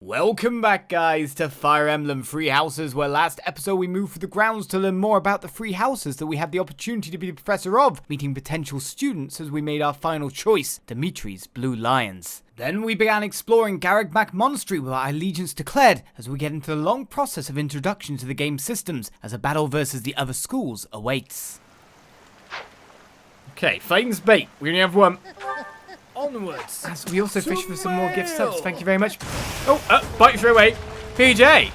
Welcome back, guys, to Fire Emblem Free Houses, where last episode we moved through the grounds to learn more about the free houses that we had the opportunity to be the professor of, meeting potential students as we made our final choice, Dimitri's Blue Lions. Then we began exploring Garreg Monastery with our allegiance declared as we get into the long process of introduction to the game's systems as a battle versus the other schools awaits. Okay, Fighting's bait. We only have one. Onwards. As we also fish for some more gift subs. Thank you very much. Oh, bite throw away. PJ.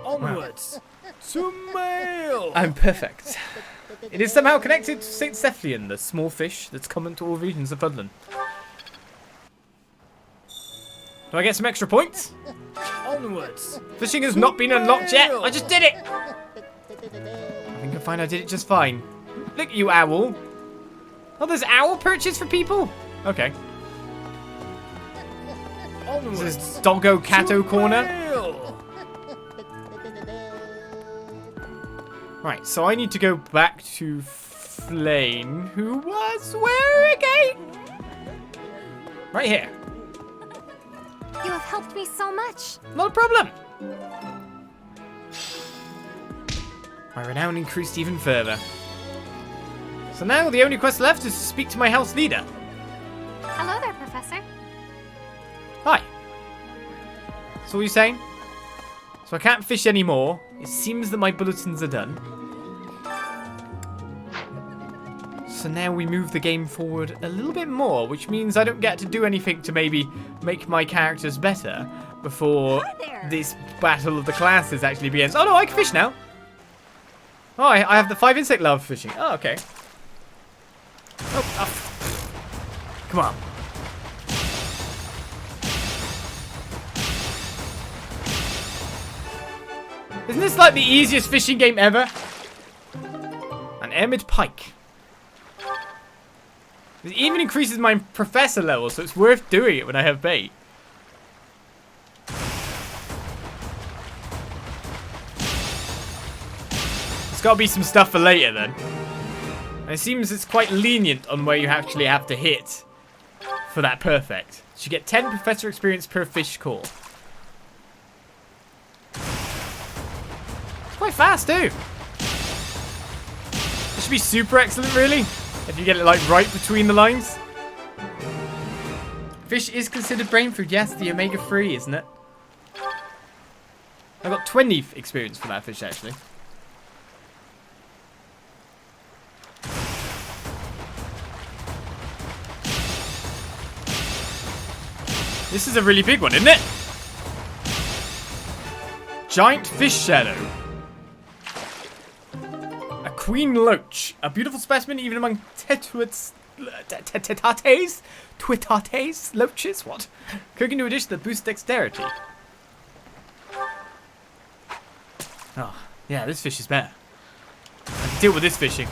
Onwards. To mail. I'm perfect. It is somehow connected to St. Cephian, the small fish that's common to all regions of Fódlan. Do I get some extra points? Onwards. Fishing has not been unlocked yet. I just did it. I think you'll find I did it just fine. Look at you, owl. Oh, there's owl perches for people? Okay. This is Doggo Catto Corner. Right, so I need to go back to Flame, who was where again? Right here. You have helped me so much. Not a problem. My renown increased even further. So now the only quest left is to speak to my house leader. Hello there, Professor. Hi. So what are you saying? So I can't fish anymore. It seems that my bulletins are done. So now we move the game forward a little bit more, which means I don't get to do anything to maybe make my characters better before this battle of the classes actually begins. Oh no, I can fish now. Oh, I have the 5 insect larva fishing. Oh, okay. Oh. Come on. Isn't this like the easiest fishing game ever? An Ermid Pike. It even increases my professor level, so it's worth doing it when I have bait. There's got to be some stuff for later then. And it seems it's quite lenient on where you actually have to hit for that perfect. So you get 10 professor experience per fish call. It's quite fast too. This should be super excellent really, if you get it like right between the lines. Fish is considered brain food, yes, the omega-3, isn't it? I got 20 experience for that fish actually. This is a really big one, isn't it? Giant fish shadow. A queen loach. A beautiful specimen even among twitates, loaches, what? Cooking to a dish that boosts dexterity. Oh, yeah, this fish is better. I can deal with this fishing.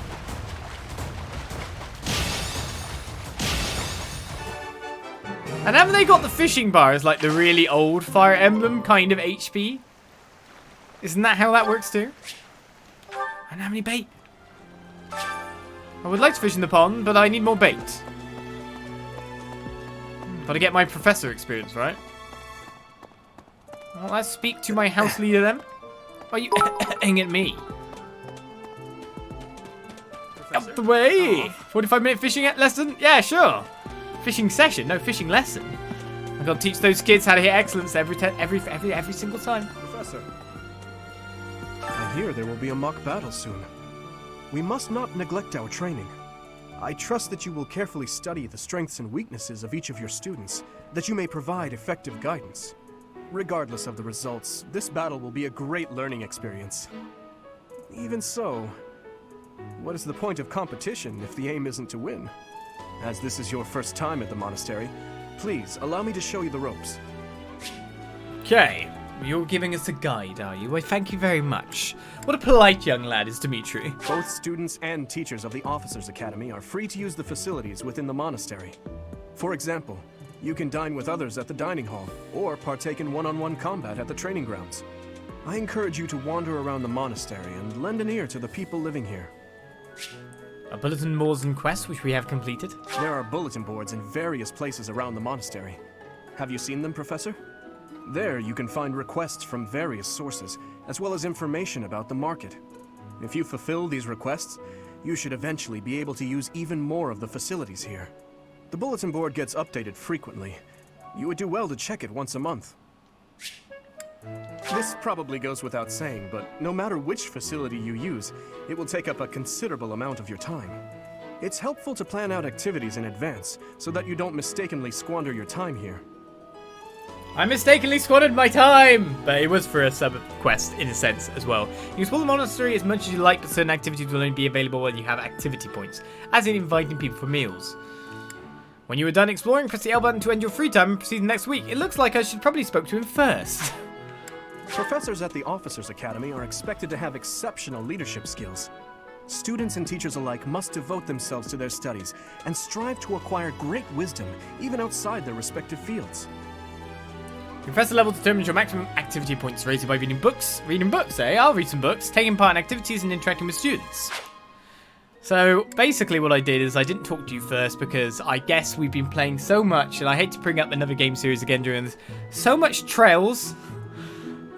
And haven't they got the fishing bars like the really old Fire Emblem kind of HP? Isn't that how that works too? I don't have any bait. I would like to fish in the pond, but I need more bait. Gotta get my professor experience, right? Well, let's speak to my house leader then. Why are you aiming at me? Professor? Up the way! 45-minute fishing lesson? Yeah, sure. Fishing session, no fishing lesson. I've got to teach those kids how to hit excellence every single time. Professor, I hear there will be a mock battle soon. We must not neglect our training. I trust that you will carefully study the strengths and weaknesses of each of your students, that you may provide effective guidance. Regardless of the results, this battle will be a great learning experience. Even so, what is the point of competition if the aim isn't to win? As this is your first time at the monastery, please allow me to show you the ropes. Okay, you're giving us a guide, are you? Well, thank you very much. What a polite young lad is Dimitri. Both students and teachers of the Officers' Academy are free to use the facilities within the monastery. For example, you can dine with others at the dining hall, or partake in one-on-one combat at the training grounds. I encourage you to wander around the monastery and lend an ear to the people living here. Our bulletin boards and quests, which we have completed. There are bulletin boards in various places around the monastery. Have you seen them, Professor? There you can find requests from various sources, as well as information about the market. If you fulfill these requests, you should eventually be able to use even more of the facilities here. The bulletin board gets updated frequently. You would do well to check it once a month. This probably goes without saying, but no matter which facility you use, it will take up a considerable amount of your time. It's helpful to plan out activities in advance, so that you don't mistakenly squander your time here. I mistakenly squandered my time! But it was for a sub-quest, in a sense, as well. You can explore the monastery as much as you like, but certain activities will only be available when you have activity points, as in inviting people for meals. When you are done exploring, press the L button to end your free time and proceed next week. It looks like I should probably spoke to him first. Professors at the Officers' Academy are expected to have exceptional leadership skills. Students and teachers alike must devote themselves to their studies and strive to acquire great wisdom, even outside their respective fields. Professor level determines your maximum activity points rated by reading books. Reading books, eh? I'll read some books. Taking part in activities and interacting with students. So, basically what I did is I didn't talk to you first because I guess we've been playing so much, and I hate to bring up another game series again during this, so much Trails,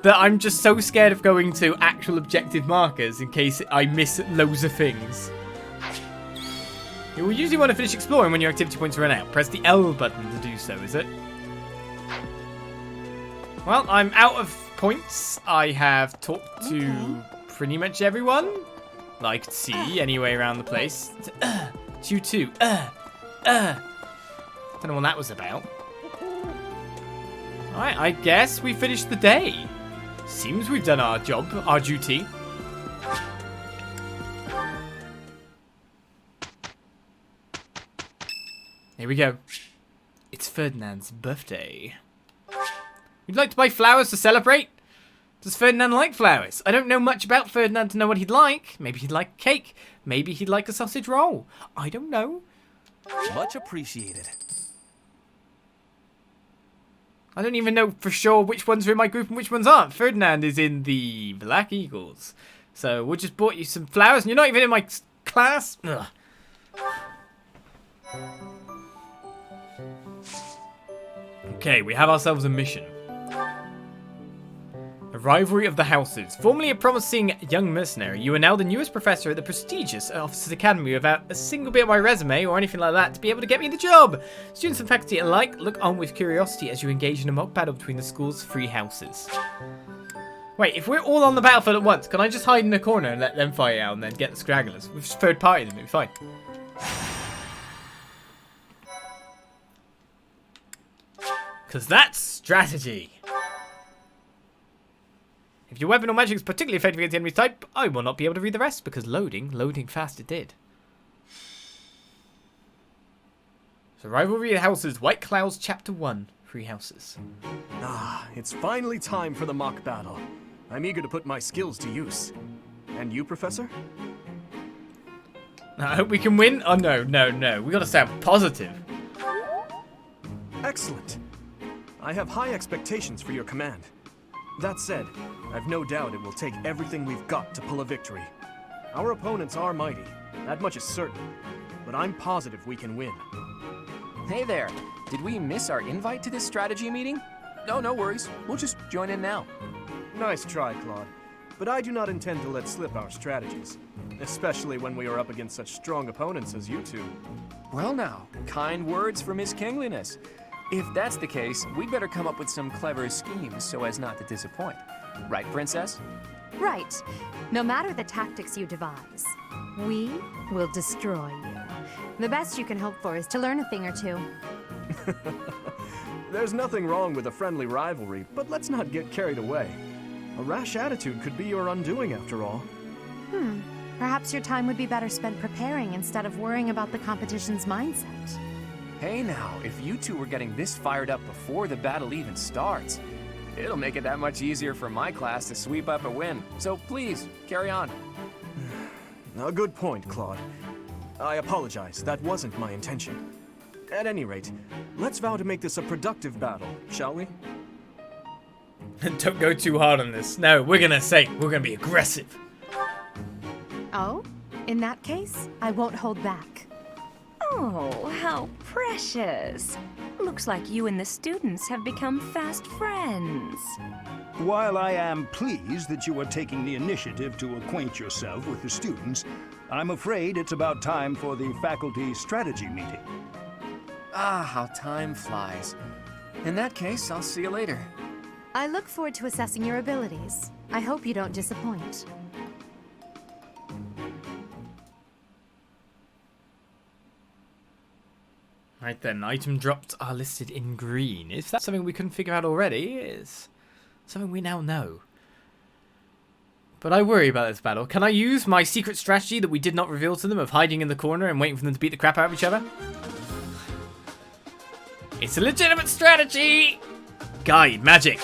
that I'm just so scared of going to actual objective markers in case I miss loads of things. You will usually want to finish exploring when your activity points run out. Press the L button to do so, is it? Well, I'm out of points. I have talked to pretty much everyone. Like T, anyway, around the place. You too. Don't know what that was about. Alright, I guess we finished the day. Seems we've done our job, our duty. Here we go. It's Ferdinand's birthday. You'd like to buy flowers to celebrate? Does Ferdinand like flowers? I don't know much about Ferdinand to know what he'd like. Maybe he'd like cake. Maybe he'd like a sausage roll. I don't know. Much appreciated. I don't even know for sure which ones are in my group and which ones aren't. Ferdinand is in the Black Eagles. So we just bought you some flowers and you're not even in my class? Ugh. Okay, we have ourselves a mission. A rivalry of the houses. Formerly a promising young mercenary, you are now the newest professor at the prestigious Officers Academy without a single bit of my resume or anything like that to be able to get me the job. Students and faculty alike look on with curiosity as you engage in a mock battle between the school's three houses. Wait, if we're all on the battlefield at once, can I just hide in a corner and let them fight out and then get the scragglers? We've just third party them, it'll be fine. Because that's strategy. If your weapon or magic is particularly effective against the enemy's type, I will not be able to read the rest because loading fast it did. So Rivalry of the Houses, White Clouds Chapter 1, 3 houses. Ah, it's finally time for the mock battle. I'm eager to put my skills to use. And you, Professor? I hope we can win. Oh no. We gotta sound positive. Excellent. I have high expectations for your command. That said, I've no doubt it will take everything we've got to pull a victory. Our opponents are mighty, that much is certain, but I'm positive we can win. Hey there, did we miss our invite to this strategy meeting? No, no worries, we'll just join in now. Nice try, Claude, but I do not intend to let slip our strategies, especially when we are up against such strong opponents as you two. Well now, kind words from His Kingliness. If that's the case, we'd better come up with some clever schemes so as not to disappoint. Right, Princess? Right. No matter the tactics you devise, we will destroy you. The best you can hope for is to learn a thing or two. There's nothing wrong with a friendly rivalry, but let's not get carried away. A rash attitude could be your undoing after all. Perhaps your time would be better spent preparing instead of worrying about the competition's mindset. Hey now, if you two were getting this fired up before the battle even starts, it'll make it that much easier for my class to sweep up a win. So please, carry on. A good point, Claude. I apologize, that wasn't my intention. At any rate, let's vow to make this a productive battle, shall we? Don't go too hard on this. No, we're gonna be aggressive. Oh? In that case, I won't hold back. Oh, how precious. Looks like you and the students have become fast friends. While I am pleased that you are taking the initiative to acquaint yourself with the students, I'm afraid it's about time for the faculty strategy meeting. Ah, how time flies. In that case, I'll see you later. I look forward to assessing your abilities. I hope you don't disappoint. Right then, item dropped are listed in green. Is that something we couldn't figure out already? It's something we now know. But I worry about this battle. Can I use my secret strategy that we did not reveal to them of hiding in the corner and waiting for them to beat the crap out of each other? It's a legitimate strategy! Guide, magic.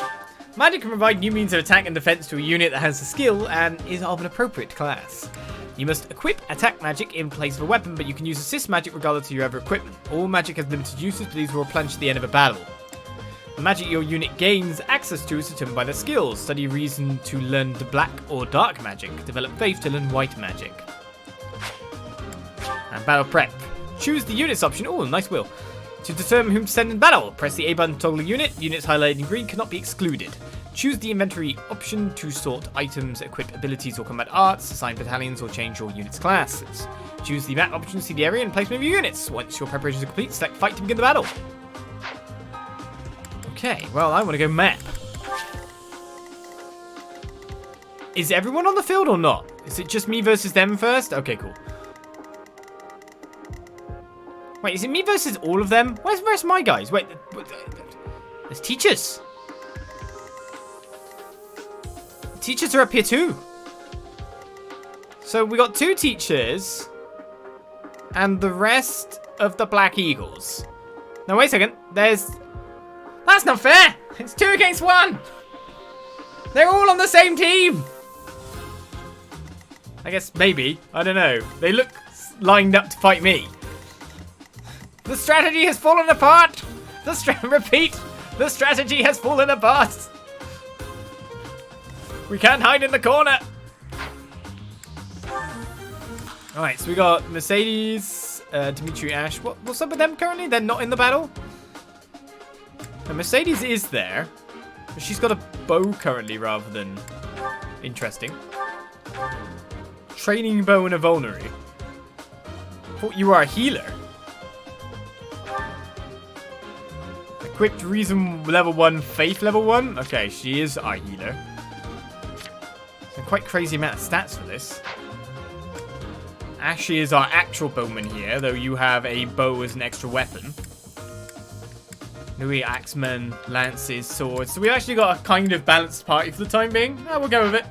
Magic can provide new means of attack and defense to a unit that has a skill and is of an appropriate class. You must equip attack magic in place of a weapon, but you can use assist magic regardless of your other equipment. All magic has limited uses, but these will replenish at the end of a battle. The magic your unit gains access to is determined by their skills. Study reason to learn the black or dark magic. Develop faith to learn white magic. And battle prep. Choose the units option. Oh, nice wheel. To determine whom to send in battle, press the A button to toggle a unit. Units highlighted in green cannot be excluded. Choose the inventory option to sort items, equip abilities or combat arts, assign battalions or change your unit's classes. Choose the map option to see the area and placement of your units. Once your preparations are complete, select fight to begin the battle. Okay, well, I want to go map. Is everyone on the field or not? Is it just me versus them first? Okay, cool. Wait, is it me versus all of them? Where's my guys? Wait, there's teachers. Teachers are up here too. So we got 2 teachers and the rest of the Black Eagles. Now wait a second. That's not fair. It's 2 against 1. They're all on the same team. I guess maybe. I don't know. They look lined up to fight me. The strategy has fallen apart. Repeat. The strategy has fallen apart. We can't hide in the corner. Alright, so we got Mercedes, Dimitri, Ash. What's up with them currently? They're not in the battle? Now, Mercedes is there. But she's got a bow currently rather than... Interesting. Training bow and a vulnerary. Thought you were a healer. Equipped reason level 1, faith level 1. Okay, she is our healer. It's a quite crazy amount of stats for this. Ashley is our actual bowman here, though you have a bow as an extra weapon. Louis, axemen, lances, swords. So we actually got a kind of balanced party for the time being. We'll go with it.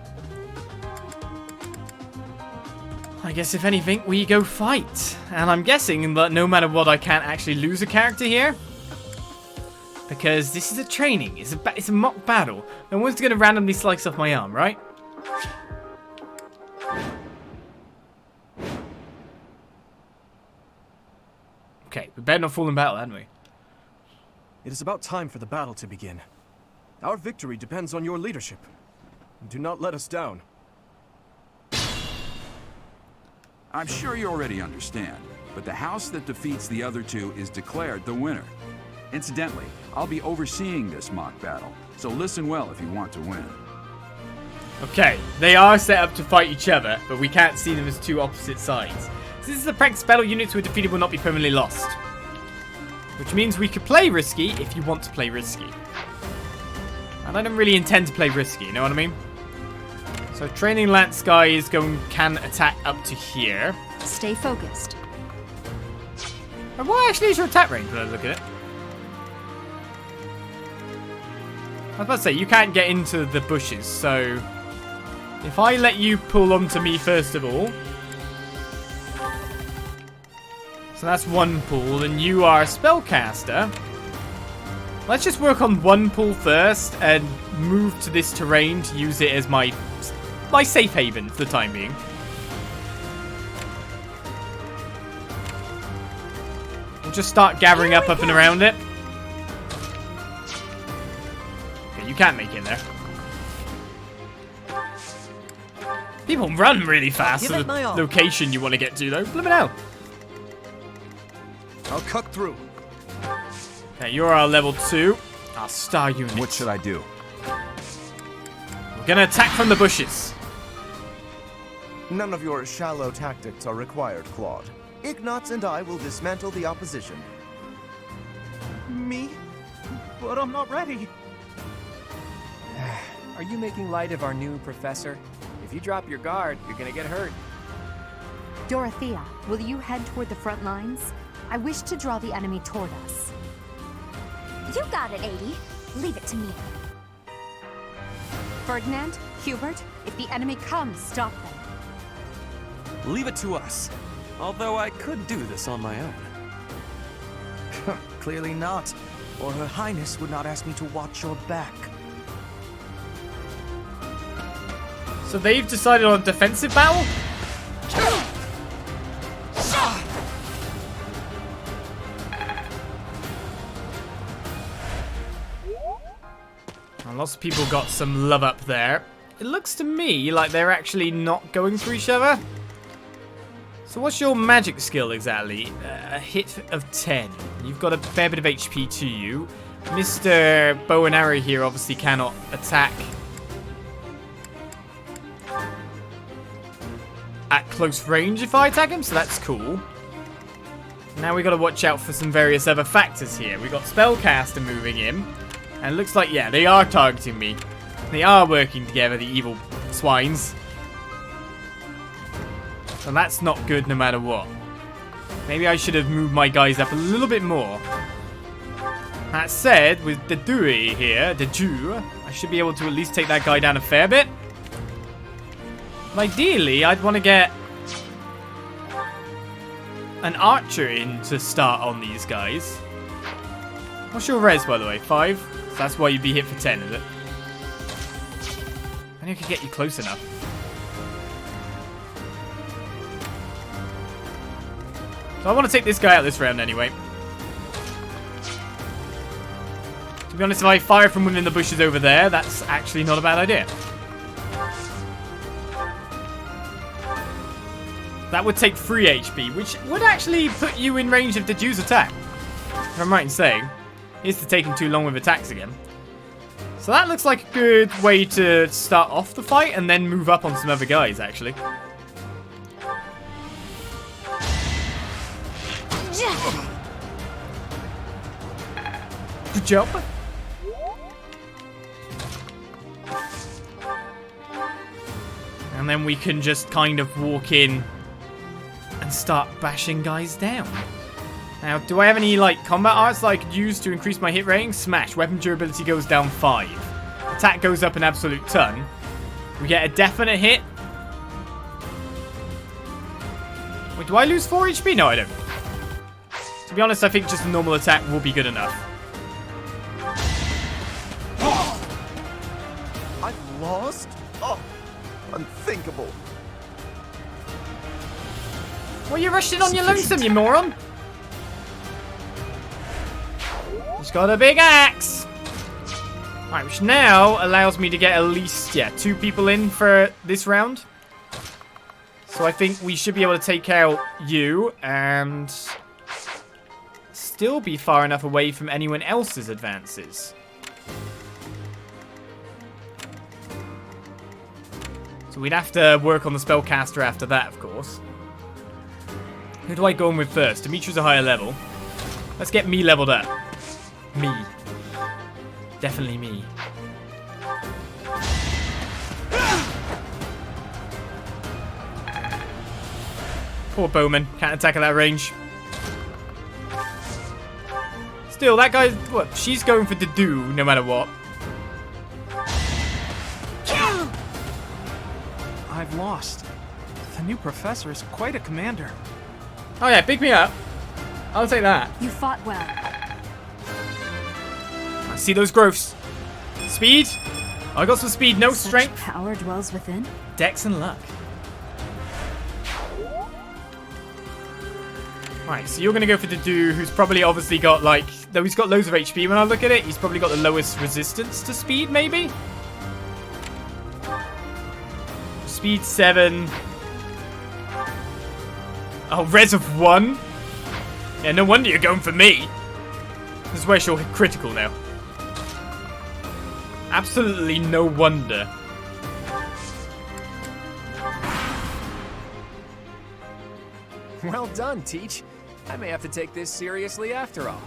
I guess if anything, we go fight. And I'm guessing that no matter what, I can't actually lose a character here. Because this is a training. It's a mock battle. No one's going to randomly slice off my arm, right? Okay, we better not fall in battle, hadn't we? It is about time for the battle to begin. Our victory depends on your leadership. Do not let us down. I'm sure you already understand, but the house that defeats the other 2 is declared the winner. Incidentally, I'll be overseeing this mock battle, so listen well if you want to win. Okay, they are set up to fight each other, but we can't see them as 2 opposite sides. So this is a practice battle. Units who are defeated will not be permanently lost. Which means we could play risky if you want to play risky. And I don't really intend to play risky, you know what I mean? So training lance guy can attack up to here. Stay focused. And what actually is your attack range when I look at it? I was about to say, you can't get into the bushes, so... If I let you pull onto me first of all... So that's 1 pull, and you are a spellcaster. Let's just work on 1 pull first, and move to this terrain to use it as my safe haven for the time being. We'll just start gathering up and around it. Okay, you can't make it there. People run really fast Give to it my the all. location you want to get to, though. Let me know. I'll cut through. Okay, you're our level 2. Our star unit. What should I do? We're gonna attack from the bushes. None of your shallow tactics are required, Claude. Ignatz and I will dismantle the opposition. Me? But I'm not ready. Are you making light of our new professor? If you drop your guard, you're gonna get hurt. Dorothea, will you head toward the front lines? I wish to draw the enemy toward us. You got it, 80. Leave it to me. Ferdinand, Hubert, if the enemy comes, stop them. Leave it to us. Although I could do this on my own. Clearly not, or Her Highness would not ask me to watch your back. So they've decided on a defensive battle? And lots of people got some love up there. It looks to me like they're actually not going for each other. So what's your magic skill exactly? A hit of 10. You've got a fair bit of HP to you. Mr. Bow and Arrow here obviously cannot attack at close range if I attack him, so that's cool. Now we got to watch out for some various other factors here. We got Spellcaster moving in, and it looks like, yeah, they are targeting me. They are working together, the evil swines. And that's not good no matter what. Maybe I should have moved my guys up a little bit more. That said, with the Dewey here, the Jew, I should be able to at least take that guy down a fair bit. But ideally, I'd want to get an archer in to start on these guys. What's your res, by the way? 5? So that's why you'd be hit for 10, is it? I think I could get you close enough. So I want to take this guy out this round anyway. To be honest, if I fire from within the bushes over there, that's actually not a bad idea. That would take 3 HP, which would actually put you in range of the Jew's attack. If I'm right in saying. It's taking too long with attacks again. So that looks like a good way to start off the fight and then move up on some other guys, actually. Good job. And then we can just kind of walk in and start bashing guys down. Now, do I have any, like, combat arts that I could use to increase my hit rating? Smash. Weapon durability goes down 5. Attack goes up an absolute ton. We get a definite hit. Wait, do I lose 4 HP? No, I don't. To be honest, I think just a normal attack will be good enough. I've lost? Oh, unthinkable. Well, you rushed in on your lonesome, you moron. He's got a big axe. Right, which now allows me to get at least, 2 people in for this round. So I think we should be able to take out you and still be far enough away from anyone else's advances. So we'd have to work on the spellcaster after that, of course. Who do I go in with first? Dimitri's a higher level. Let's get me leveled up. Me. Definitely me. Poor Bowman. Can't attack at that range. Still, that guy... What? She's going for the do, no matter what. I've lost. The new professor is quite a commander. Oh yeah, pick me up. I'll take that. You fought well. I see those growths. Speed. I got some speed, no Such strength. Power dwells within. Dex and luck. Right, so you're going to go for the dude who's probably obviously got, like... Though he's got loads of HP when I look at it, he's probably got the lowest resistance to speed, maybe? Speed 7. Oh, res of 1. Yeah, no wonder you're going for me. This is where she'll hit critical now. Absolutely no wonder. Well done, Teach. I may have to take this seriously after all.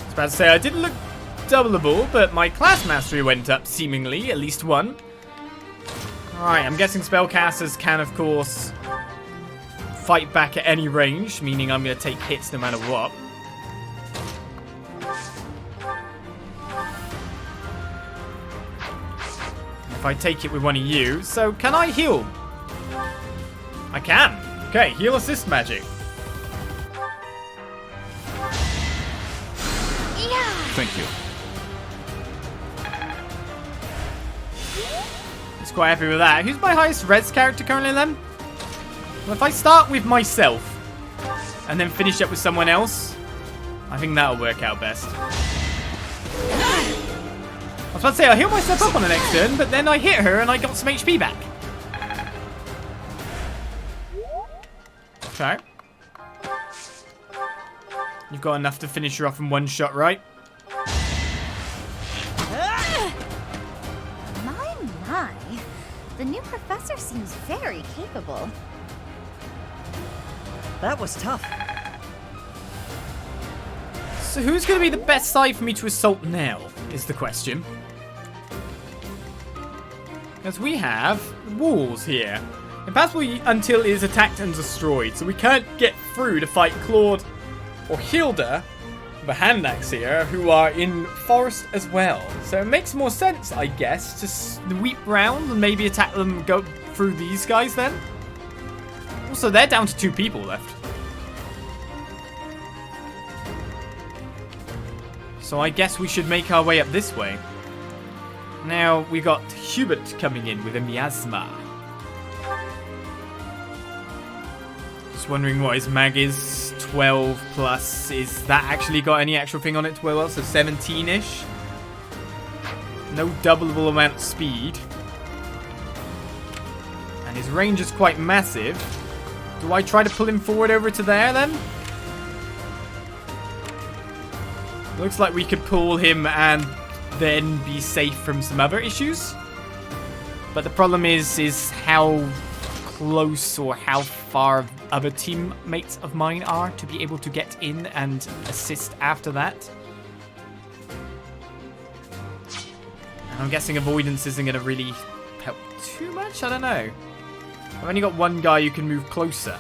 I was about to say, I didn't look doubleable, but my class mastery went up, seemingly, at least one. Alright, I'm guessing spellcasters can, of course, fight back at any range, meaning I'm going to take hits no matter what. If I take it with one of you, so can I heal? I can. Okay, heal assist magic. Thank you. He's quite happy with that. Who's my highest res character currently then? Well, if I start with myself and then finish up with someone else, I think that'll work out best. I was about to say, I'll heal myself up on the next turn, but then I hit her and I got some HP back. Okay. You've got enough to finish her off in one shot, right? My. The new professor seems very capable. That was tough. So who's going to be the best side for me to assault now, is the question. Because we have walls here. Impassable until it is attacked and destroyed. So we can't get through to fight Claude or Hilda, the hand axe here, who are in forest as well. So it makes more sense, I guess, to sweep round and maybe attack them and go through these guys then. Also, they're down to 2 people left. So I guess we should make our way up this way. Now, we got Hubert coming in with a miasma. Just wondering what his mag is. 12 plus. Is that actually got any actual thing on it? 12, so 17-ish. No doubleable amount of speed. And his range is quite massive. Do I try to pull him forward over to there then? Looks like we could pull him and then be safe from some other issues. But the problem is how close or how far other teammates of mine are to be able to get in and assist after that. And I'm guessing avoidance isn't going to really help too much. I don't know. I've only got one guy who can move closer.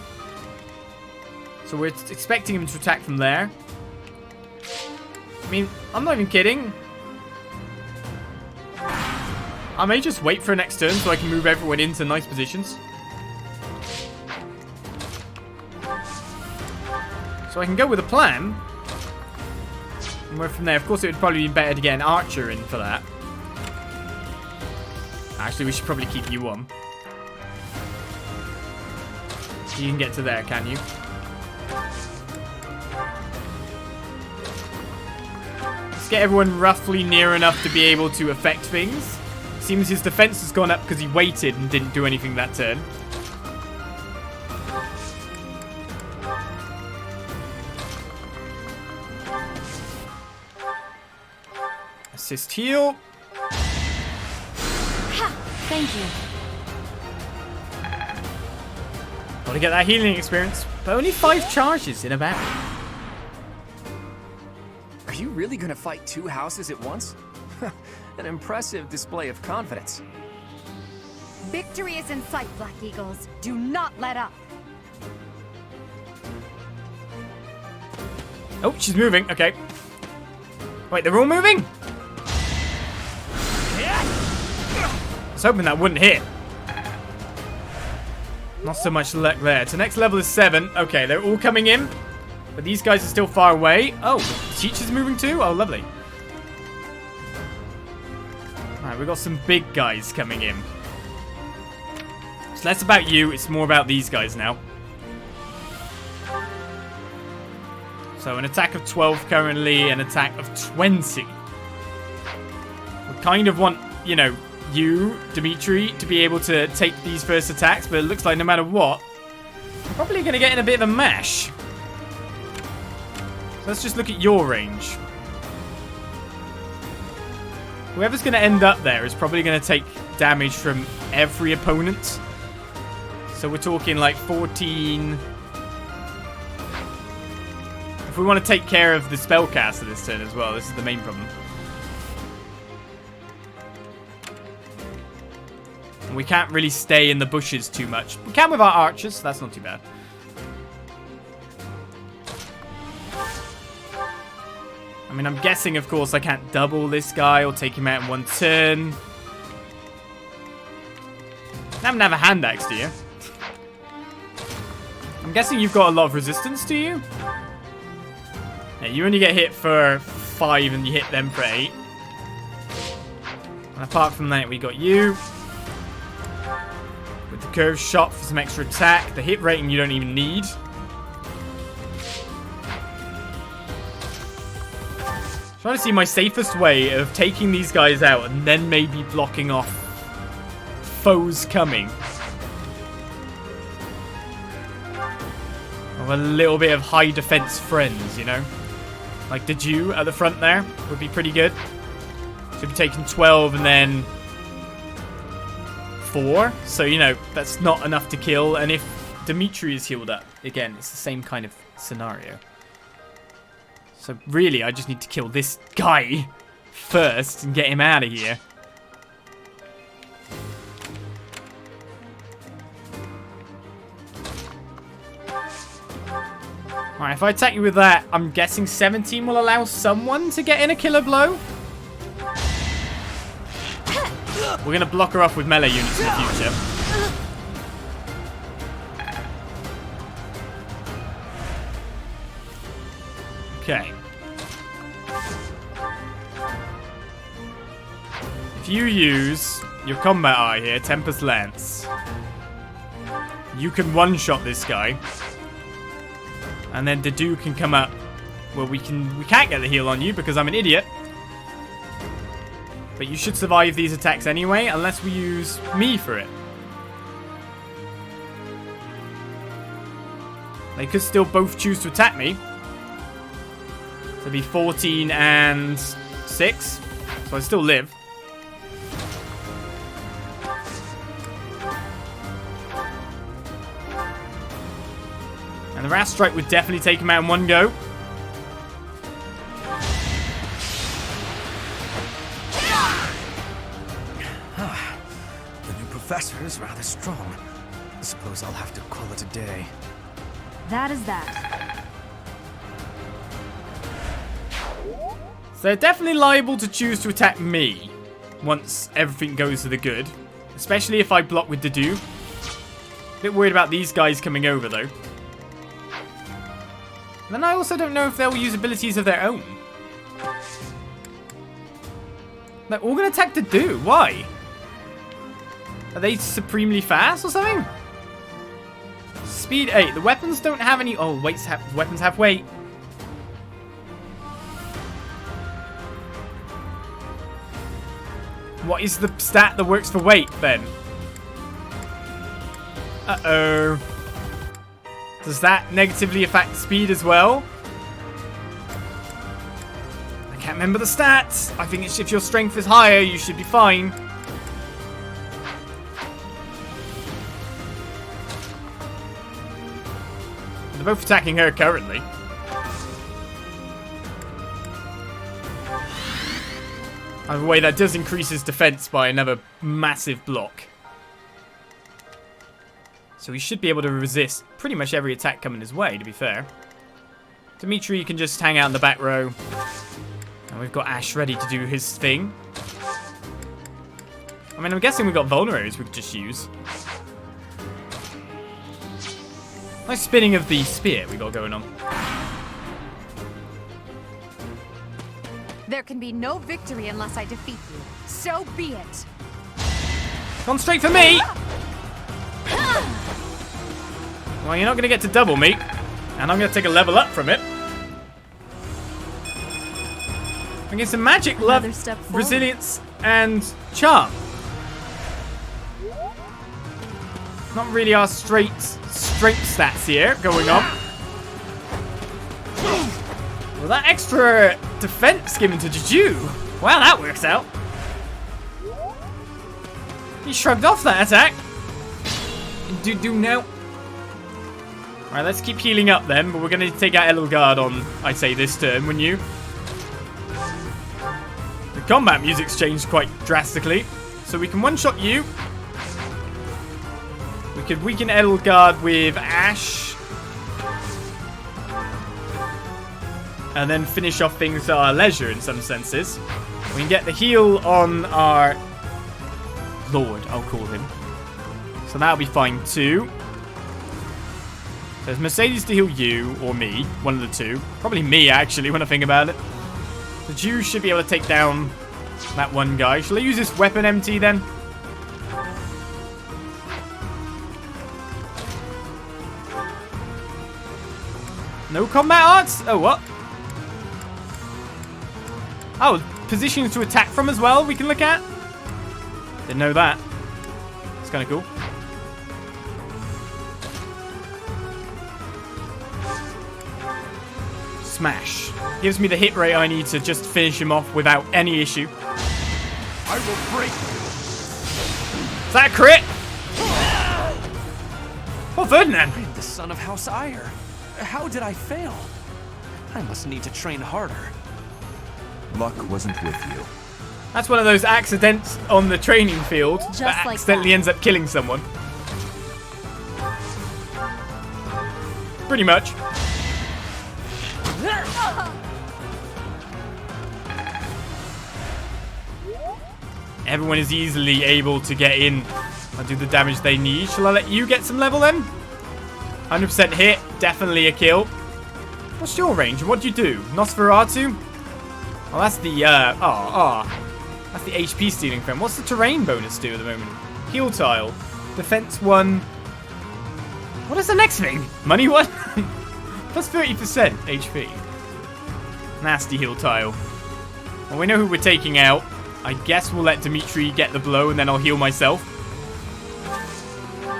So we're expecting him to attack from there. I mean, I'm not even kidding. I may just wait for next turn so I can move everyone into nice positions. So I can go with a plan. And we're from there. Of course, it would probably be better to get an archer in for that. Actually, we should probably keep you on. You can get to there, can you? Let's get everyone roughly near enough to be able to affect things. Seems his defense has gone up because he waited and didn't do anything that turn. Assist heal. Ha! Thank you. Want to get that healing experience, but only 5 charges in a battle. Are you really gonna fight 2 houses at once? An impressive display of confidence. Victory is in sight, Black Eagles. Do not let up. Oh, she's moving. Okay. Wait, they're all moving? I was hoping that wouldn't hit. Not so much luck there. So next level is 7. Okay, they're all coming in. But these guys are still far away. Oh, the teacher's moving too? Oh, lovely. Alright, we've got some big guys coming in. It's less about you, it's more about these guys now. So an attack of 12 currently, an attack of 20. We kind of want, you know, you, Dimitri, to be able to take these first attacks, but it looks like no matter what, we're probably going to get in a bit of a mash. So let's just look at your range. Whoever's going to end up there is probably going to take damage from every opponent. So we're talking like 14... If we want to take care of the spellcaster this turn as well, this is the main problem. And we can't really stay in the bushes too much. We can with our archers, so that's not too bad. I mean, I'm guessing, of course, I can't double this guy or take him out in one turn. I haven't have a hand axe, do you? I'm guessing you've got a lot of resistance, do you? Yeah, you only get hit for 5 and you hit them for 8. And apart from that, we got you. With the curved shot for some extra attack. The hit rating you don't even need. Trying to see my safest way of taking these guys out and then maybe blocking off foes coming. Of a little bit of high defense friends, you know? Like the Jew at the front there would be pretty good. Should be taking 12 and then 4. So, you know, that's not enough to kill. And if Dimitri is healed up, again, it's the same kind of scenario. So really, I just need to kill this guy first and get him out of here. Alright, if I attack you with that, I'm guessing 17 will allow someone to get in a killer blow. We're going to block her off with melee units in the future. Okay. If you use your combat eye here, Tempest Lance, you can one-shot this guy. And then Dedu can come up. Well, we can't get the heal on you because I'm an idiot. But you should survive these attacks anyway, unless we use me for it. They could still both choose to attack me. So it'd be 14 and 6. So I still live. And the Wrath Strike would definitely take him out in one go. The new professor is rather strong. I suppose I'll have to call it a day. That is that. So they're definitely liable to choose to attack me once everything goes to the good. Especially if I block with Dedu. Bit worried about these guys coming over though. And then I also don't know if they'll use abilities of their own. They're all going to attack Dedu. Why? Are they supremely fast or something? Speed 8. The weapons don't have any... Oh, weapons have weight. What is the stat that works for weight, then? Uh-oh. Does that negatively affect speed as well? I can't remember the stats. I think it's if your strength is higher, you should be fine. They're both attacking her currently. Either way, that does increase his defense by another massive block. So he should be able to resist pretty much every attack coming his way, to be fair. Dimitri can just hang out in the back row. And we've got Ash ready to do his thing. I mean, I'm guessing we've got vulneraries we could just use. Nice spinning of the spear we got going on. There can be no victory unless I defeat you. So be it. Gone straight for me! Well, you're not going to get to double me. And I'm going to take a level up from it. Against some magic, love, Another step forward. resilience, and charm. Not really our straight strength stats here going on. Well, that extra defense given to Juju. Wow, that works out. He shrugged off that attack. Do now. Alright, let's keep healing up then, but we're going to take out Edelgard on, I'd say, this turn, wouldn't you? The combat music's changed quite drastically. So we can one-shot you. We could weaken Edelgard with Ash. And then finish off things at our leisure in some senses. We can get the heal on our Lord, I'll call him. So that'll be fine too. There's Mercedes to heal you, or me, one of the two. Probably me, actually, when I think about it. The Jew should be able to take down that one guy. Shall I use this weapon MT then? No combat arts? Oh, what? Oh, positions to attack from as well we can look at? Didn't know that. It's kind of cool. Smash. Gives me the hit rate I need to just finish him off without any issue. I will break you. Is that a crit? Oh, Ferdinand. I'm the son of House Ire. How did I fail? I must need to train harder. Luck wasn't with you. That's one of those accidents on the training field Just that like accidentally that. ends up killing someone. Pretty much. Everyone is easily able to get in and do the damage they need. Shall I let you get some level then? 100% hit, definitely a kill. What's your range and what do you do? Nosferatu? Oh, that's the, that's the HP stealing friend. What's the terrain bonus do at the moment? Heal tile. Defense 1. What is the next thing? Money 1? Plus 30% HP. Nasty heal tile. Well, we know who we're taking out. I guess we'll let Dimitri get the blow and then I'll heal myself.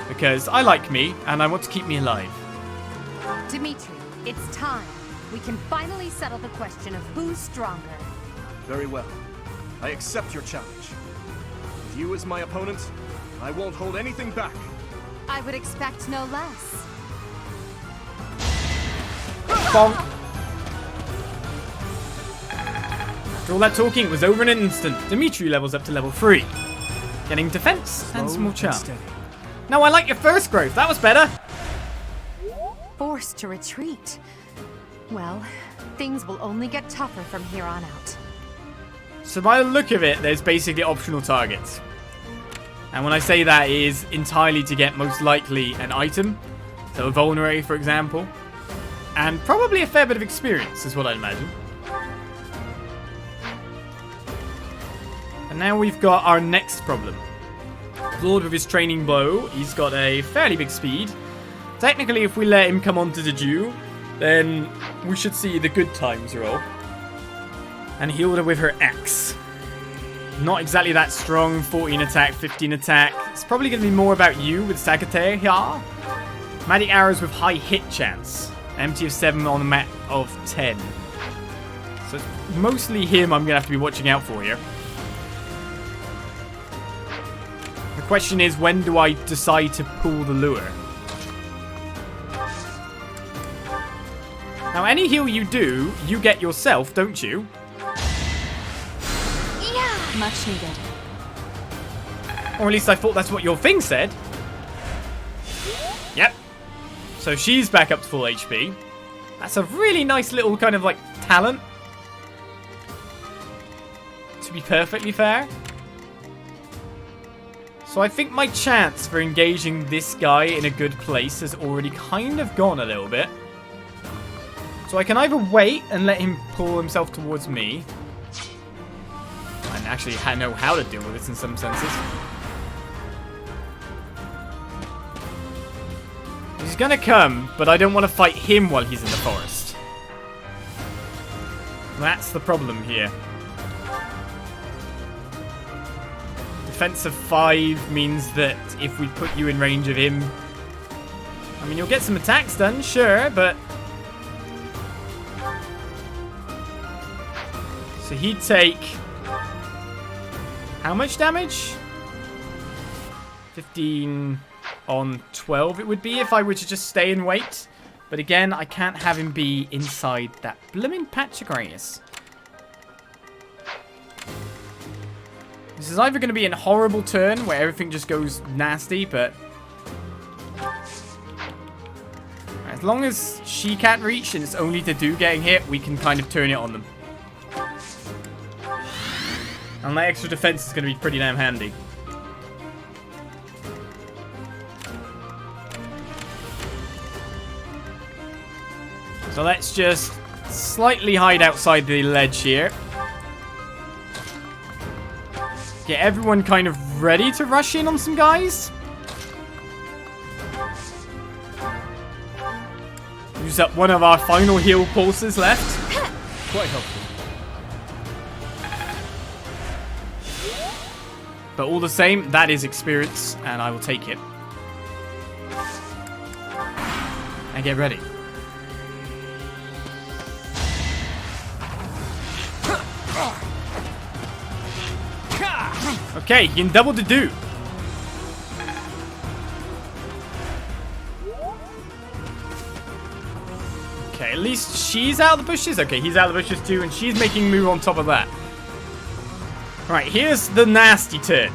Because I like me and I want to keep me alive. Dimitri, it's time. We can finally settle the question of who's stronger. Very well. I accept your challenge. With you as my opponent, I won't hold anything back. I would expect no less. Bonk. After all that talking, it was over in an instant. Dimitri levels up to level 3. Getting defense and Slow small charm. steady. No, I like your first growth. That was better. Forced to retreat. Well, things will only get tougher from here on out. So by the look of it, there's basically optional targets. And when I say that, it is entirely to get most likely an item. So a vulnerary, for example. And probably a fair bit of experience, is what I'd imagine. And now we've got our next problem. Lord with his training bow, he's got a fairly big speed. Technically, if we let him come onto the Jew, then we should see the good times roll. And healed her with her axe. Not exactly that strong, 14 attack, 15 attack. It's probably going to be more about you with Sagatea here. Magic arrows with high hit chance. MT of 7 on a mat of 10. So it's mostly him I'm going to have to be watching out for here. The question is, when do I decide to pull the lure? Now, any heal you do, you get yourself, don't you? Yeah! Much needed. Or at least I thought that's what your thing said. Yep. So she's back up to full HP. That's a really nice little kind of like talent. To be perfectly fair. So I think my chance for engaging this guy in a good place has already kind of gone a little bit. So I can either wait and let him pull himself towards me. And actually know how to deal with this in some senses. He's gonna come, but I don't want to fight him while he's in the forest. That's the problem here. defense of 5 means that if we put you in range of him... I mean, you'll get some attacks done, sure, but... So he'd take... How much damage? 15 on 12 it would be if I were to just stay and wait. But again, I can't have him be inside that blooming patch of grass. This is either going to be a horrible turn where everything just goes nasty, but... As long as she can't reach and it's only to do getting hit, we can kind of turn it on them. And that extra defense is going to be pretty damn handy. So let's just slightly hide outside the ledge here. Get everyone kind of ready to rush in on some guys. Use up one of our final heal pulses left. Quite helpful. But all the same, that is experience, and I will take it. And get ready. Okay, you can double the do. Okay, at least she's out of the bushes. Okay, he's out of the bushes too, and she's making move on top of that. Alright, here's the nasty turn.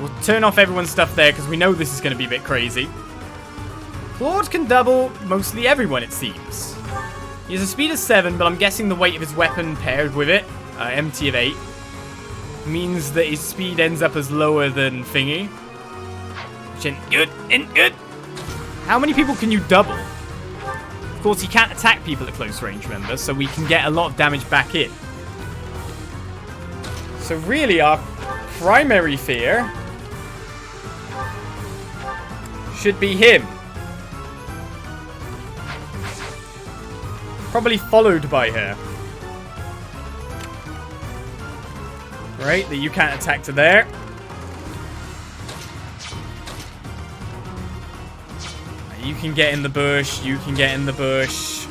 We'll turn off everyone's stuff there, because we know this is going to be a bit crazy. Claude can double mostly everyone, it seems. He has a speed of 7, but I'm guessing the weight of his weapon paired with it, MT of 8, means that his speed ends up as lower than Thingy. Which ain't good. How many people can you double? Of course, he can't attack people at close range, remember, so we can get a lot of damage back in. So really, our primary fear should be him. Probably followed by her. Right, that you can't attack to there. You can get in the bush, you can get in the bush.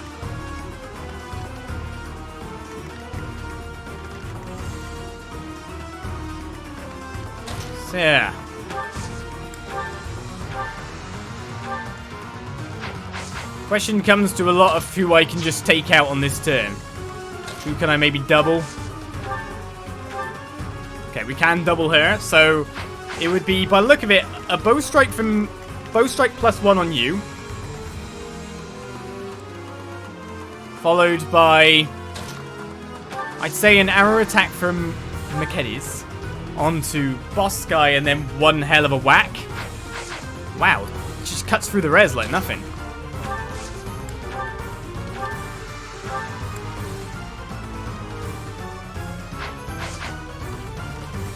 So, yeah. Question comes to a lot of who I can just take out on this turn. Who can I maybe double? Okay, we can double her, so it would be, by the look of it, a bow strike +1 on you. Followed by, I'd say, an arrow attack from Mercedes onto boss guy, and then one hell of a whack. Wow, it just cuts through the res like nothing.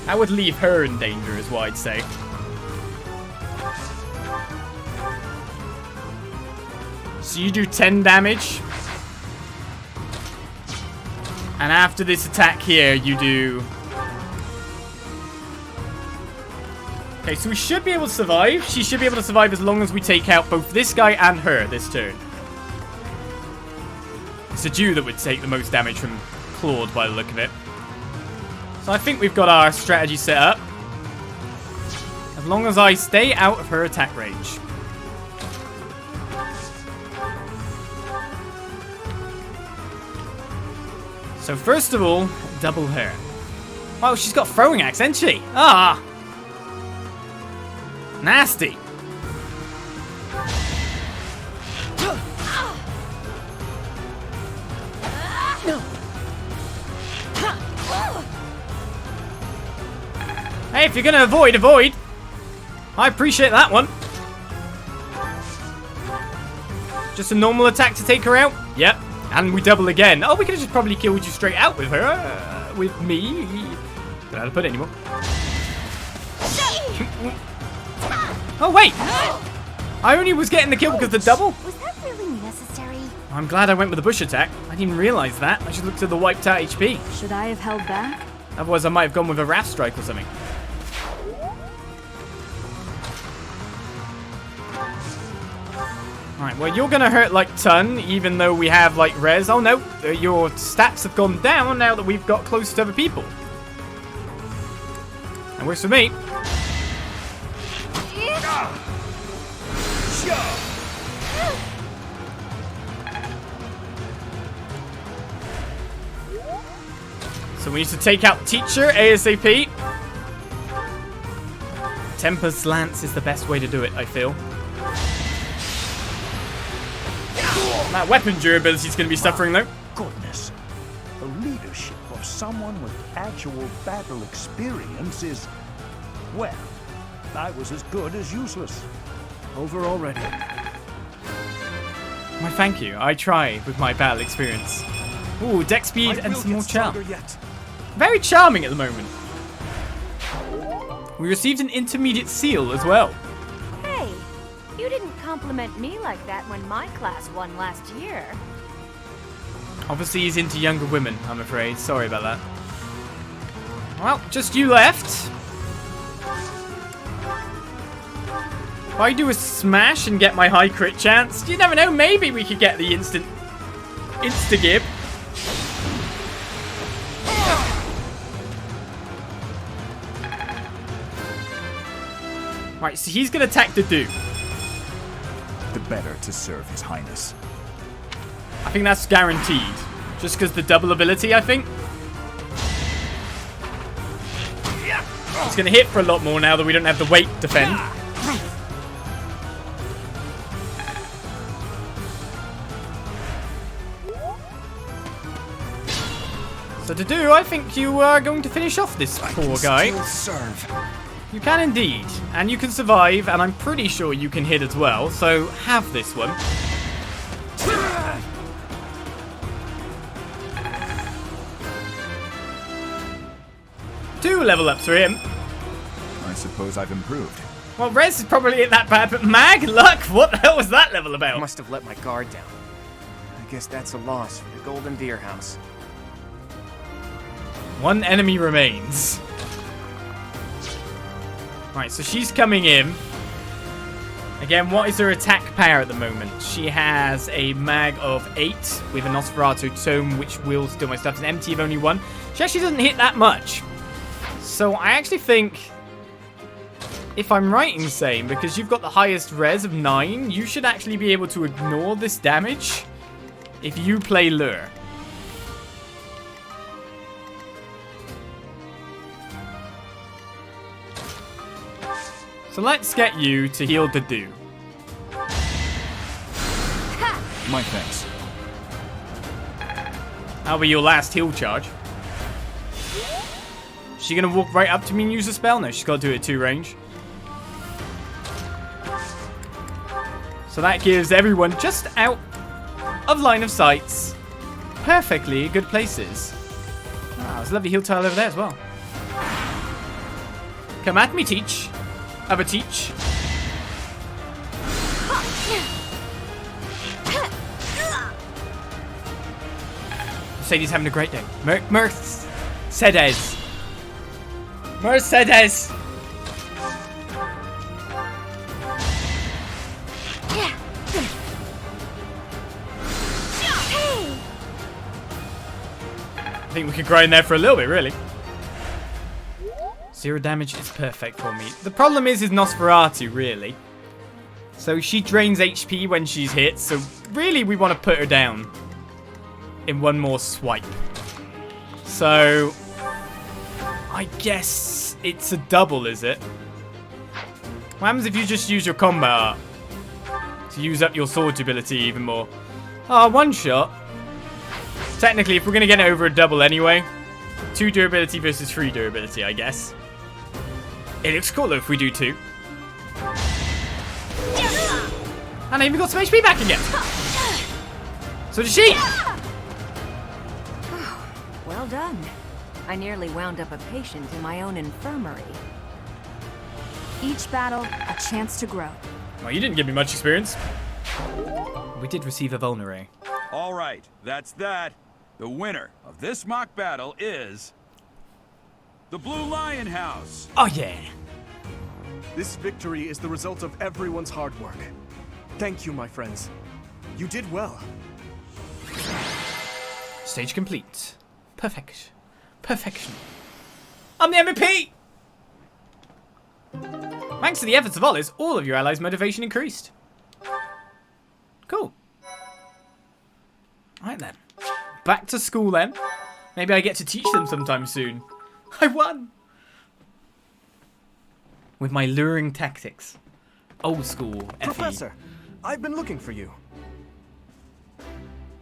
That would leave her in danger, is what I'd say. So you do 10 damage. And after this attack here, you do... Okay, so we should be able to survive. She should be able to survive as long as we take out both this guy and her this turn. It's a Jew that would take the most damage from Claude by the look of it. So I think we've got our strategy set up. As long as I stay out of her attack range. So first of all, double her. Oh, she's got throwing axe, hasn't she? Ah! Nasty. Hey, if you're gonna avoid, avoid. I appreciate that one. Just a normal attack to take her out? Yep. And we double again. Oh, we could have just probably killed you straight out with her. With me. Don't know how to put it anymore. Oh, wait. I only was getting the kill because of the double. Was that really necessary? I'm glad I went with the bush attack. I didn't realize that. I should look to the wiped out HP. Should I have held back? Otherwise, I might have gone with a Wrath Strike or something. Alright, well, you're gonna hurt like ton, even though we have like res. Oh no, your stats have gone down now that we've got close to other people. That works for me. So we need to take out Teacher ASAP. Tempest Lance is the best way to do it, I feel. That weapon durability is going to be suffering, though. Goodness. The leadership of someone with actual battle experience is, well, I was as good as useless. Over already. Why, thank you. I try with my battle experience. Ooh, deck speed and some more charm. Very charming at the moment. We received an intermediate seal as well. Hey, you didn't compliment me like that when my class won last year. Obviously, he's into younger women, I'm afraid. Sorry about that. Well, just you left. If I do a smash and get my high crit chance, you never know, maybe we could get the insta-gib. Right, so he's going to attack the Duke. The better to serve His Highness. I think that's guaranteed. Just because the double ability, I think. It's going to hit for a lot more now that we don't have the weight defend. So to do, I think you are going to finish off this poor guy. Serve. You can indeed, and you can survive, and I'm pretty sure you can hit as well, so have this one. 2 level ups for him. I suppose I've improved. Well, Rez is probably ain't that bad, but Mag, luck, what the hell was that level about? I must have let my guard down. I guess that's a loss for the Golden Deer House. 1 enemy remains. Right, so she's coming in. Again, what is her attack power at the moment? She has a mag of 8 with a Nosferatu Tome, which will steal my stuff. An MT of only 1. She actually doesn't hit that much. So I actually think, if I'm right in saying, because you've got the highest res of 9, you should actually be able to ignore this damage if you play Lure. So let's get you to heal the do. My thanks. That'll be your last heal charge. Is she gonna walk right up to me and use a spell? No, she's got to do it at 2 range. So that gives everyone just out of line of sights perfectly good places. Ah, there's a lovely heal tile over there as well. Come at me, Teach. Have a Teach. Mercedes having a great day. Mercedes. Mercedes. I think we could grind there for a little bit, really. 0 damage is perfect for me. The problem is Nosferatu, really. So she drains HP when she's hit, so really we want to put her down in 1 more swipe. So I guess it's a double, is it? What happens if you just use your combat art to use up your sword ability even more? Ah, 1 shot. Technically, if we're going to get it over a double anyway, 2 durability versus 3 durability, I guess. It looks cooler if we do 2. And I even got some HP back again. So did she. Well done. I nearly wound up a patient in my own infirmary. Each battle, a chance to grow. Well, you didn't give me much experience. We did receive a vulnerary. All right, that's that. The winner of this mock battle is... The Blue Lion House! Oh yeah! This victory is the result of everyone's hard work. Thank you, my friends. You did well. Stage complete. Perfect. Perfection. I'm the MVP! Thanks to the efforts of Olis, all of your allies' motivation increased. Cool. Right then. Back to school then. Maybe I get to teach them sometime soon. I won! With my luring tactics. Old school, FE. Professor, I've been looking for you.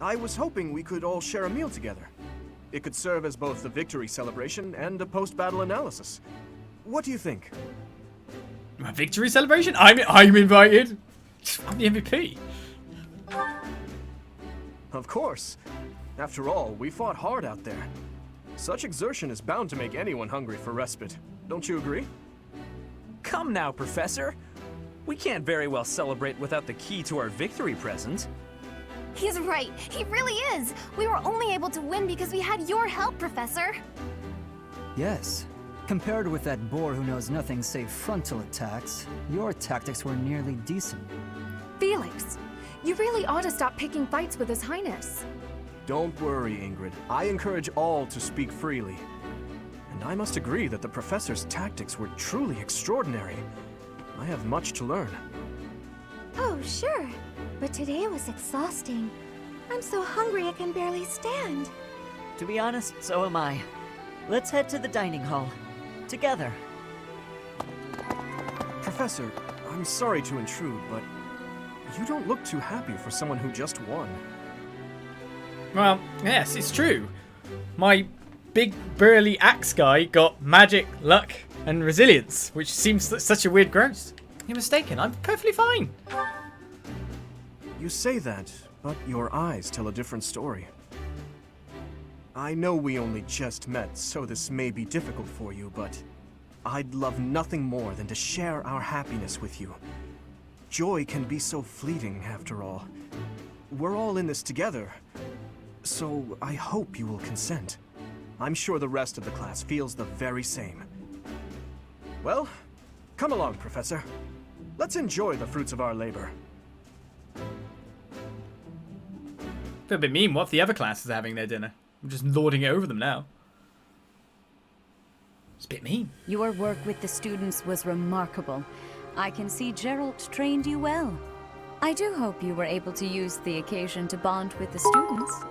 I was hoping we could all share a meal together. It could serve as both a victory celebration and a post-battle analysis. What do you think? My victory celebration? I'm invited. I'm the MVP. Of course. After all, we fought hard out there. Such exertion is bound to make anyone hungry for respite. Don't you agree? Come now, Professor. We can't very well celebrate without the key to our victory present. He's right. He really is. We were only able to win because we had your help, Professor. Yes. Compared with that boar who knows nothing save frontal attacks, your tactics were nearly decent. Felix, you really ought to stop picking fights with His Highness. Don't worry, Ingrid. I encourage all to speak freely. And I must agree that the Professor's tactics were truly extraordinary. I have much to learn. Oh, sure. But today was exhausting. I'm so hungry I can barely stand. To be honest, so am I. Let's head to the dining hall. Together. Professor, I'm sorry to intrude, but you don't look too happy for someone who just won. Well, yes, it's true. My big burly axe guy got magic, luck, and resilience, which seems such a weird gross. You're mistaken. I'm perfectly fine. You say that, but your eyes tell a different story. I know we only just met, so this may be difficult for you, but I'd love nothing more than to share our happiness with you. Joy can be so fleeting, after all. We're all in this together, so I hope you will consent. I'm sure the rest of the class feels the very same. Well, come along, Professor. Let's enjoy the fruits of our labor. Feel a bit mean. What if the other classes are having their dinner? I'm just lording it over them now. It's a bit mean. Your work with the students was remarkable. I can see Gerald trained you well. I do hope you were able to use the occasion to bond with the students.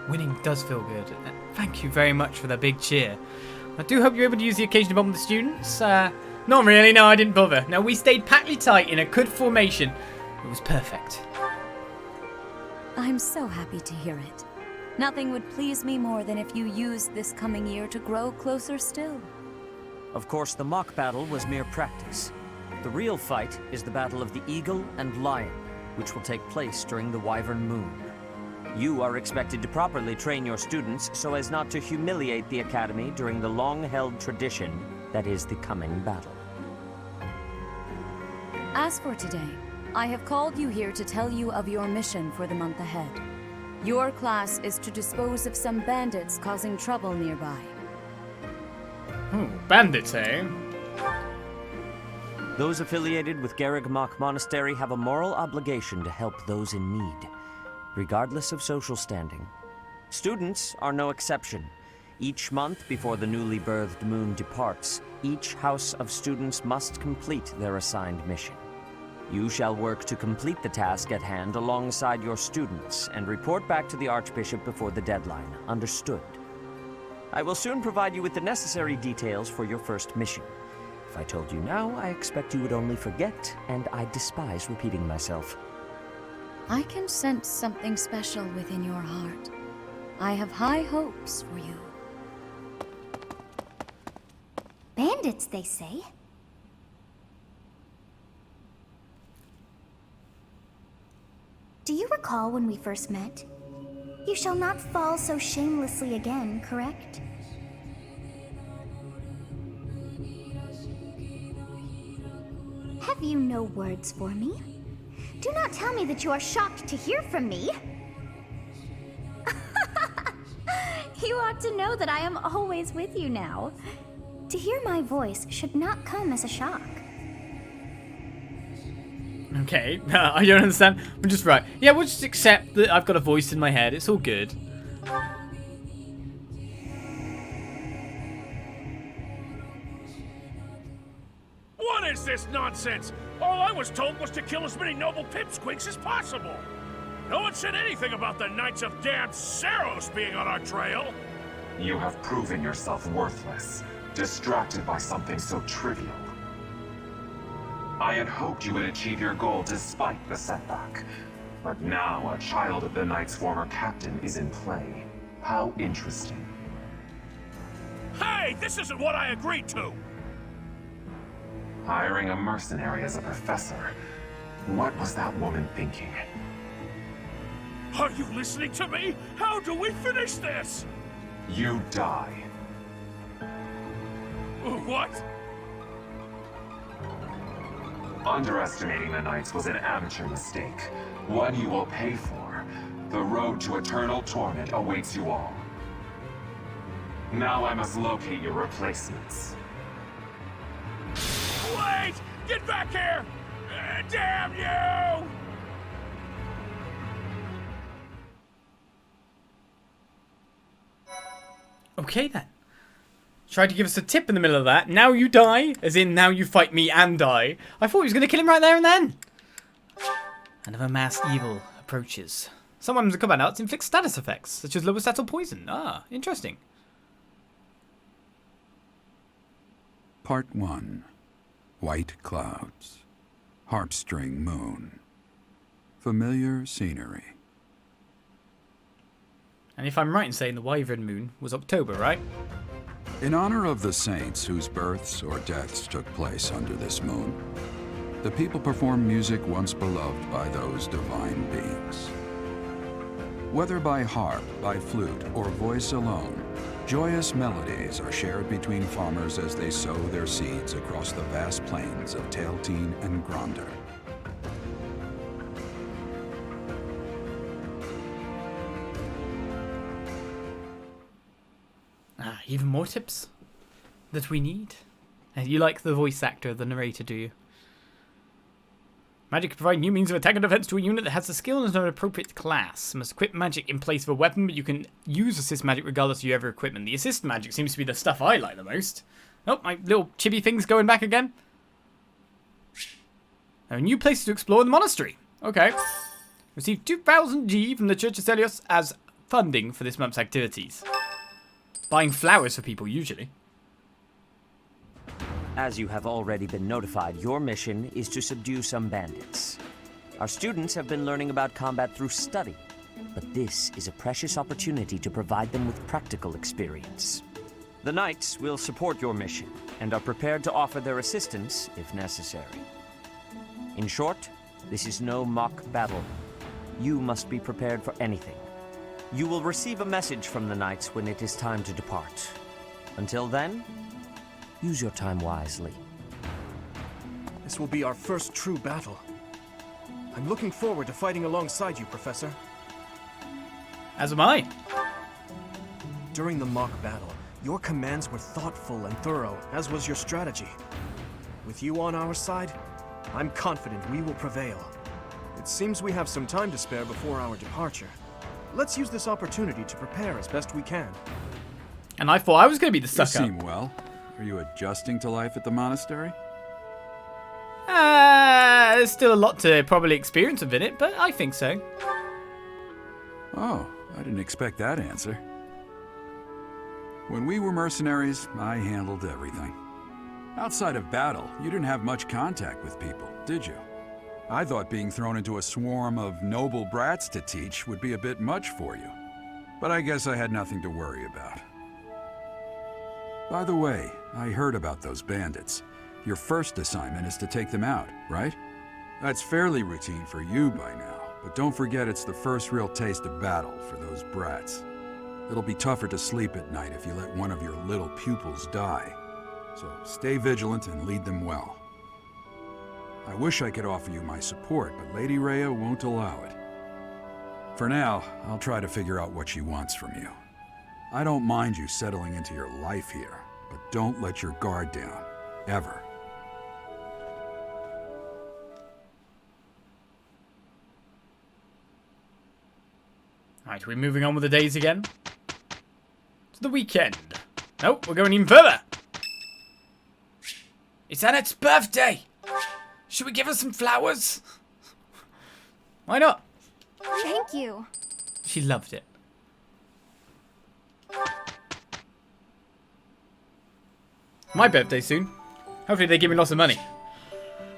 Winning does feel good. Thank you very much for the big cheer. I do hope you're able to use the occasion to bond with the students. Not really, no, I didn't bother. No, we stayed pactly tight in a good formation. It was perfect. I'm so happy to hear it. Nothing would please me more than if you used this coming year to grow closer still. Of course, the mock battle was mere practice. The real fight is the battle of the Eagle and Lion, which will take place during the Wyvern Moon. You are expected to properly train your students so as not to humiliate the Academy during the long-held tradition that is the coming battle. As for today, I have called you here to tell you of your mission for the month ahead. Your class is to dispose of some bandits causing trouble nearby. Oh, bandits, eh? Those affiliated with Garrigmach Monastery have a moral obligation to help those in need, regardless of social standing. Students are no exception. Each month before the newly birthed moon departs, each house of students must complete their assigned mission. You shall work to complete the task at hand alongside your students and report back to the Archbishop before the deadline. Understood? I will soon provide you with the necessary details for your first mission. If I told you now, I expect you would only forget, and I despise repeating myself. I can sense something special within your heart. I have high hopes for you. Bandits, they say. Do you recall when we first met? You shall not fall so shamelessly again, correct? Have you no words for me? Do not tell me that you are shocked to hear from me. You ought ought to know that I am always with you now. To hear my voice should not come as a shock. Okay, I don't understand. We're just right. Yeah, we'll just accept that I've got a voice in my head. It's all good. What is this nonsense? All I was told was to kill as many noble pipsqueaks as possible. No one said anything about the Knights of Damned Saros being on our trail. You have proven yourself worthless, distracted by something so trivial. I had hoped you would achieve your goal despite the setback. But now a child of the Knight's former captain is in play. How interesting. Hey, this isn't what I agreed to! Hiring a mercenary as a professor. What was that woman thinking? Are you listening to me? How do we finish this? You die. What? Underestimating the Knights was an amateur mistake. One you will pay for. The road to eternal torment awaits you all. Now I must locate your replacements. Wait! Get back here! Damn you! Okay then. Tried to give us a tip in the middle of that. Now you die. As in, now you fight me and die. I thought he was going to kill him right there and then. Another mass evil approaches. Some weapons of combat arts inflict status effects, such as lower stats or poison. Ah, interesting. Part 1. White clouds. Harpstring moon. Familiar scenery. And if I'm right in saying the Wyvern moon was October, right? In honor of the saints whose births or deaths took place under this moon, the people perform music once beloved by those divine beings. Whether by harp, by flute, or voice alone, joyous melodies are shared between farmers as they sow their seeds across the vast plains of Tailteen and Gronder. Ah, even more tips that we need. And you like the voice actor of the narrator, do you? Magic can provide new means of attack and defense to a unit that has the skill and is an appropriate class. Must equip magic in place of a weapon, but you can use assist magic regardless of your other equipment. The assist magic seems to be the stuff I like the most. Oh, my little chibi thing's going back again. A new place to explore in the monastery. Okay. Receive 2,000 G from the Church of Celios as funding for this month's activities. Buying flowers for people, usually. As you have already been notified, your mission is to subdue some bandits. Our students have been learning about combat through study, but this is a precious opportunity to provide them with practical experience. The Knights will support your mission and are prepared to offer their assistance if necessary. In short, this is no mock battle. You must be prepared for anything. You will receive a message from the Knights when it is time to depart. Until then, use your time wisely. This will be our first true battle. I'm looking forward to fighting alongside you, Professor. As am I. During the mock battle, your commands were thoughtful and thorough, as was your strategy. With you on our side, I'm confident we will prevail. It seems we have some time to spare before our departure. Let's use this opportunity to prepare as best we can. And I thought I was going to be the You sucker. seem well. Are you adjusting to life at the monastery? There's still a lot to probably experience within it, but I think so. Oh, I didn't expect that answer. When we were mercenaries, I handled everything. Outside of battle, you didn't have much contact with people, did you? I thought being thrown into a swarm of noble brats to teach would be a bit much for you. But I guess I had nothing to worry about. By the way, I heard about those bandits. Your first assignment is to take them out, right? That's fairly routine for you by now, but don't forget it's the first real taste of battle for those brats. It'll be tougher to sleep at night if you let one of your little pupils die. So stay vigilant and lead them well. I wish I could offer you my support, but Lady Rhea won't allow it. For now, I'll try to figure out what she wants from you. I don't mind you settling into your life here, but don't let your guard down. Ever. Alright, we're moving on with the days again. To the weekend. Nope, we're going even further. It's Annette's birthday. Should we give her some flowers? Why not? Thank you. She loved it. My birthday soon. Hopefully they give me lots of money.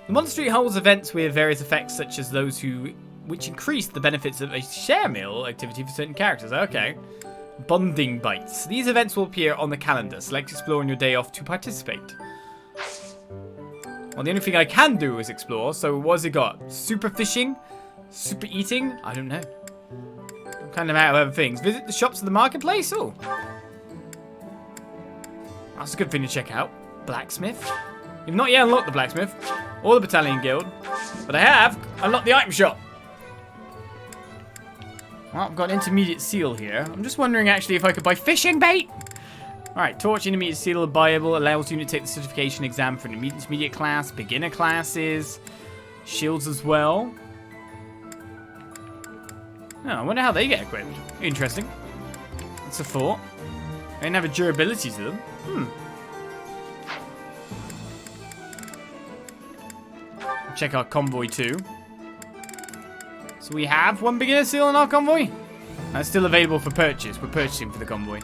The monastery holds events with various effects such as those which increase the benefits of a share meal activity for certain characters. Okay. Bonding bites. These events will appear on the calendar. Select explore on your day off to participate. Well, the only thing I can do is explore, so what has it got? Super fishing? Super eating? I don't know. I'm kind of out of other things. Visit the shops of the marketplace? Oh. That's a good thing to check out. Blacksmith. You've not yet unlocked the blacksmith or the battalion guild, but I have unlocked the item shop. Well, I've got an intermediate seal here. I'm just wondering actually if I could buy fishing bait. Alright, torch intermediate seal buyable, allows you to take the certification exam for an intermediate class, beginner classes, shields as well. Oh, I wonder how they get equipped. Interesting. That's a thought. They didn't have a durability to them. Check our convoy too. So we have one beginner seal in our convoy. That's still available for purchase. We're purchasing for the convoy.